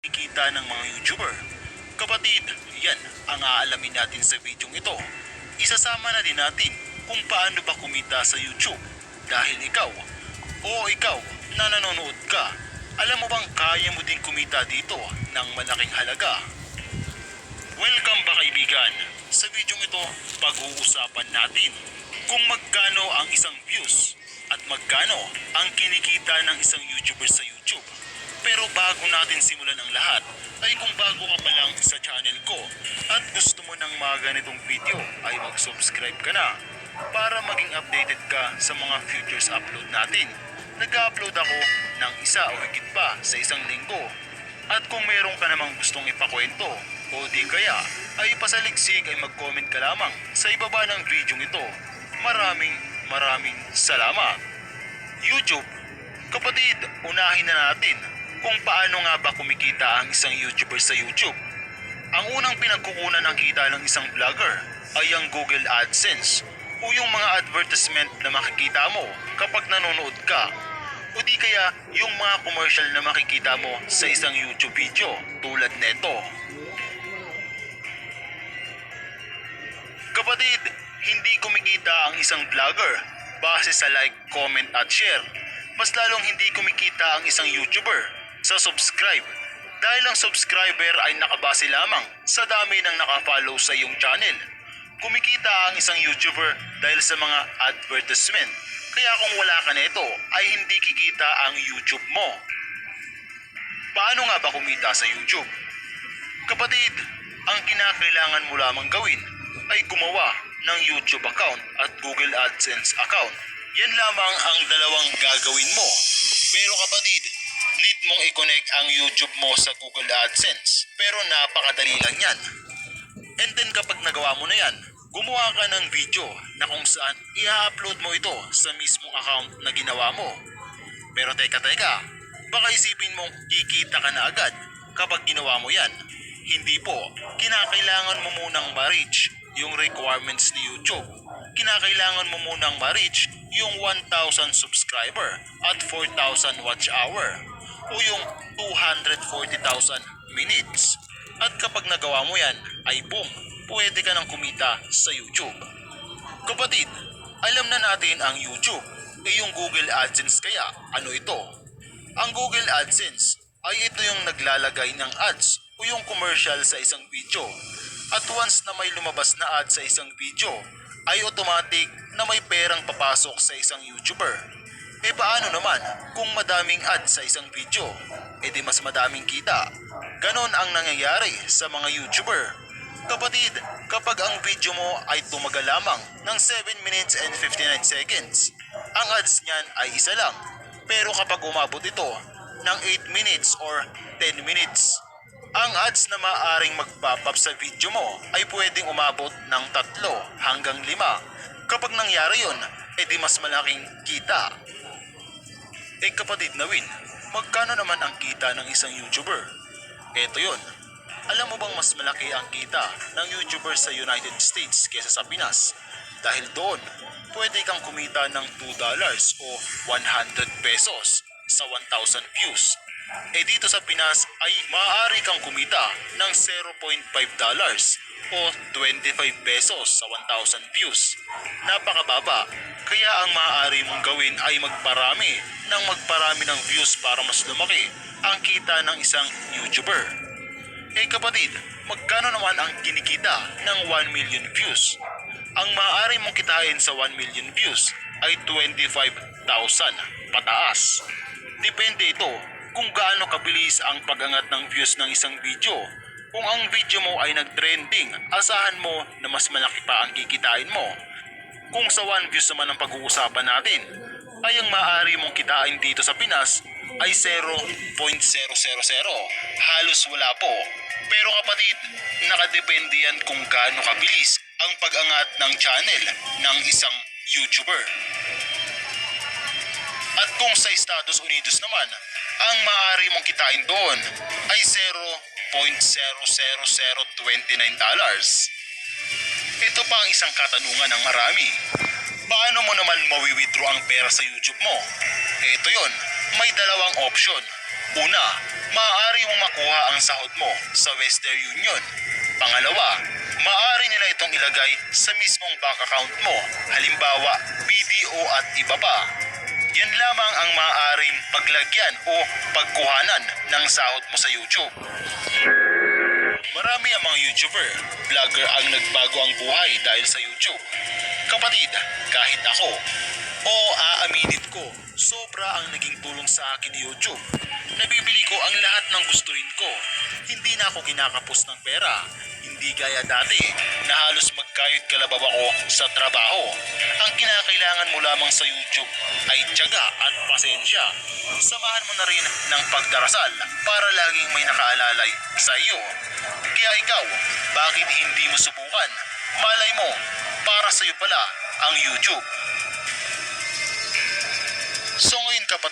Kita ng mga YouTuber. Kapatid, yan ang aalamin natin sa videong ito. Isasama na din natin kung paano ba kumita sa YouTube. Dahil ikaw na nanonood ka, alam mo bang kaya mo din kumita dito ng malaking halaga? Welcome ba kaibigan? Sa videong ito, pag-uusapan natin kung magkano ang isang views at magkano ang kinikita ng isang YouTuber sa YouTube. Pero bago natin simulan ang lahat, ay kung bago ka pa lang sa channel ko at gusto mo ng mga ganitong video ay mag-subscribe ka na para maging updated ka sa mga futures upload natin. Nag-upload ako ng isa o higit pa sa isang linggo. At kung mayroon ka namang gustong ipakwento o di kaya ay pasaliksik ay mag-comment ka lamang sa ibaba ng video ito. Maraming salamat. YouTube, kapatid, unahin na natin kung paano nga ba kumikita ang isang YouTuber sa YouTube. Ang unang pinagkukunan ng kita ng isang vlogger ay ang Google AdSense o yung mga advertisement na makikita mo kapag nanonood ka o di kaya yung mga commercial na makikita mo sa isang YouTube video tulad neto. Kapatid, hindi kumikita ang isang vlogger base sa like, comment at share. Mas lalong hindi kumikita ang isang YouTuber sa subscribe dahil ang subscriber ay nakabase lamang sa dami ng nakafollow sa iyong channel. Kumikita ang isang YouTuber dahil sa mga advertisement. Kaya kung wala ka nito ay hindi kikita ang YouTube mo. Paano nga ba kumita sa YouTube? Kapatid, ang kinakailangan mo lamang gawin ay gumawa ng YouTube account at Google AdSense account. Yan lamang ang dalawang gagawin mo. Pero kapatid, need mong i-connect ang YouTube mo sa Google AdSense. Pero napakadali lang yan. And then kapag nagawa mo na yan, gumawa ka ng video na kung saan i-upload mo ito sa mismong account na ginawa mo. Pero teka, baka isipin mong kikita ka na agad kapag ginawa mo yan. Hindi po, kinakailangan mo munang ma-reach yung requirements ni YouTube. Kinakailangan mo munang ma-reach yung 1,000 subscriber at 4,000 watch hour o yung 240,000 minutes. At kapag nagawa mo yan, ay boom, pwede ka nang kumita sa YouTube. Kapatid, alam na natin ang YouTube ay yung Google AdSense kaya ano ito? Ang Google AdSense ay ito yung naglalagay ng ads o yung commercial sa isang video. At once na may lumabas na ad sa isang video, ay automatic na may perang papasok sa isang YouTuber. E paano naman kung madaming ad sa isang video? E di mas madaming kita. Ganon ang nangyayari sa mga YouTuber. Kapatid, kapag ang video mo ay tumagal lamang ng 7 minutes and 59 seconds, ang ads niyan ay isa lang. Pero kapag umabot ito ng 8 minutes or 10 minutes, ang ads na maaaring mag-pop up sa video mo ay pwedeng umabot ng 3 hanggang 5. Kapag nangyari yun, edi mas malaking kita. Kapatid na Win, magkano naman ang kita ng isang YouTuber? Eto yun. Alam mo bang mas malaki ang kita ng YouTuber sa United States kaysa sa Pinas? Dahil doon, pwede kang kumita ng $2 o 100 pesos sa 1,000 views. Dito sa Pinas ay maaari kang kumita ng $0.5 o 25 pesos sa 1,000 views. Napakababa, kaya ang maaari mong gawin ay magparami ng views para mas lumaki ang kita ng isang YouTuber. Kapatid, magkano naman ang kinikita ng 1 million views? Ang maaari mong kitain sa 1 million views ay 25,000 pataas. Depende ito kung gaano kabilis ang pag-angat ng views ng isang video. Kung ang video mo ay nag-trending, asahan mo na mas malaki pa ang kikitain mo. Kung sa 1 views naman ang pag-uusapan natin, ay ang maaari mong kitain dito sa Pinas ay 0.000. Halos wala po. Pero kapatid, nakadepende yan kung gaano kabilis ang pag-angat ng channel ng isang YouTuber. At kung sa Estados Unidos naman, ang maaari mong kitain doon ay $0.00029. Ito pa ang isang katanungan ng marami. Paano mo naman mawi-withdraw ang pera sa YouTube mo? Ito yon, may dalawang option. Una, maaari mong makuha ang sahod mo sa Western Union. Pangalawa, maaari nila itong ilagay sa mismong bank account mo, halimbawa BDO at iba pa. Yan lamang ang maaaring paglagyan o pagkuhanan ng sahod mo sa YouTube. Marami ang mga YouTuber, vlogger ang nagbago ang buhay dahil sa YouTube. Kapatid, kahit ako, o aaminin ko, sobra ang naging tulong sa akin ni YouTube. Nabibili ko ang lahat ng gustuin ko. Hindi na ako kinakapos ng pera. Hindi gaya dati na halos magkayod kalabaw ako sa trabaho. Ang kinakailangan mo lamang sa YouTube ay tiyaga at pasensya. Samahan mo na rin ng pagdarasal para laging may nakaalalay sa iyo. Kaya ikaw, bakit hindi mo subukan? Malay mo, para sa iyo pala ang YouTube.